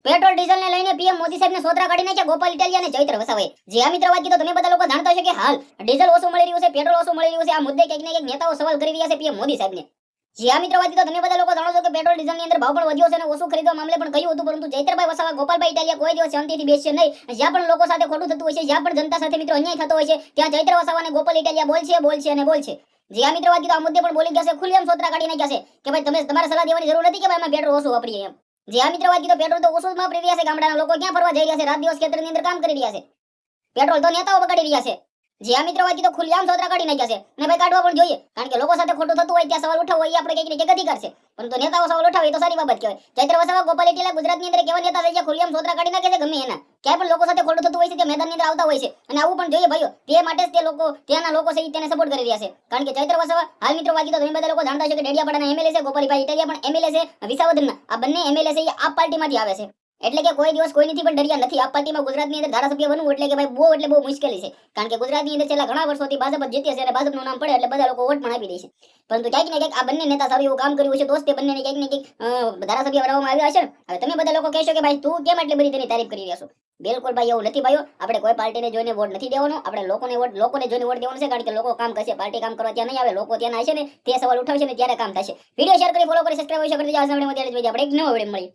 Petrol ડીઝલને લઈને PM Modi સાહેબને સોતરા કાઢી નાખ્યા ગોપાલ ઇટાલિયા અને ચૈત્ર વસાવાએ. જે આ મિત્ર વાત કીધો તમે બધા લોકો જાણતા હશો કે હાલ ડીઝલ ઓછું મળી રહ્યું છે, પેટ્રોલ ઓછું મળી રહ્યું છે. આ મુદ્દે કંઈક ને કંઈક નેતાઓ સવાલ કરી રહ્યા છે પીએમ મોદી સાહેબને. જે આ મિત્ર વાત કીધો તમે બધા લોકો જાણો છો કે પેટ્રોલ ડીઝલની અંદર ભાવ પણ વધ્યો છે અને ઓછું ખરીદવા મામલે પણ કહ્યું હતું, પરંતુ ચૈત્રભાઈ વસાવા ગોપાલભાઈ ઇટાલિયા કોઈ દિવસ શાંતિથી બેસશે નહીં. જ્યાં પણ લોકો સાથે ખોટું થતું હોય છે, જ્યાં પણ જનતા સાથે મિત્રો અન્યાય થતો હોય છે, ત્યાં ચૈત્ર વસાવા અને ગોપાલ ઇટાલિયા બોલશે અને બોલશે. જે આ મિત્ર વાત કીધો આ મુદ્દે પણ બોલી ગયા છે, ખુલ્લેઆમ સોતરા કાઢી નાખ્યા છે કે ભાઈ તમે તમારે સલાહ દેવાની જરૂર નથી કે ભાઈ અમે પેટ્રોલ ઓછું વાપરીએ એમ. જે આ મિત્ર વાત કીધો પેટ્રોલ તો ઓછું જ વાપરી રહ્યા છે. ગામડાના લોકો ક્યાં ફરવા જઈ રહ્યા છે, રાત દિવસ ખેતરની અંદર કામ કરી રહ્યા છે. પેટ્રોલ તો નેતાઓ બગાડી રહ્યા છે. જે આ મિત્ર વાત કીધો ખુલ્લેઆમ સોતરા કાઢી નાખ્યા છે અને ભાઈ કાઢવા પણ જોઈએ, કારણ કે લોકો સાથે ખોટું થતું હોય ત્યાં સવાલ ઉઠાવવો એ આપણે કંઈક ને કંઈક અધિકાર છે, પરંતુ નેતાઓ સવાલ ઉઠાવે તો સારી બાબત કહેવાય. ચૈત્ર વસાવા ગોપાલ ઇટાલિયા ગુજરાતની અંદર કેવા નેતા છે જે ખુલ્લેઆમ સોતરા કાઢી નાખે છે ગમે એના. ક્યાંય પણ લોકો સાથે ખોટું થતું હોય છે તે મેદાનની અંદર આવતા હોય છે અને આવું પણ જોઈએ ભાઈઓ. તે માટે જ તે લોકો ત્યાંના લોકો છે તેને સપોર્ટ કરી રહ્યા છે, કારણ કે ચૈત્ર વસાવા હાલ મિત્રો વાત કીધો તમે બધા લોકો જાણતા હશો કે ડેડિયાપાડાના એમએલએ છે, ગોપાલભાઈ ઇટાલિયા પણ એમએલએ છે, વિસાવદરના આ બંને એમએલએ છે એ આપ પાર્ટીમાંથી આવે છે. એટલે કે કોઈ દિવસ કોઈનીથી પણ ડરિયા નથી. આપ પાર્ટીમાં ગુજરાતની અંદર ધારાસભ્ય બનવું એટલે કે ભાઈ બહુ મુશ્કેલી છે, કારણ કે ગુજરાતની અંદર છેલ્લા ઘણા વર્ષોથી ભાજપ જ જીતે છે અને ભાજપનું નામ પડે એટલે બધા લોકો વોટ પણ આપી દે છે. પરંતુ ક્યાંક ને ક્યાંક આ બંને નેતા સારું એવું કામ કર્યું છે, દોસ્તે બંનેને ક્યાંક ને ક્યાંક ધારાસભ્ય બનાવવામાં આવ્યા છે. હવે તમે બધા લોકો કહેશો કે ભાઈ તું કેમ એટલી બધી તેની તારીફ કરી રહ્યા છો? બિલકુલ ભાઈ એવું નથી ભાઈઓ. આપણે કોઈ પાર્ટીને જોઈને વોટ નથી દેવાનો, આપણે લોકોને જોઈને વોટ દેવાનો છે, કારણ કે લોકો કામ કરશે, પાર્ટી કામ કરવા ત્યાં નહીં આવે, લોકો ત્યાં આવશે ને તે સવાલ ઉઠાવશે ને ત્યારે કામ થશે. વિડીયો શેર કરી ફોલો કરી સબસ્ક્રાઇબ કરી દેજો. આપણે એક નવો વિડીયો મળી.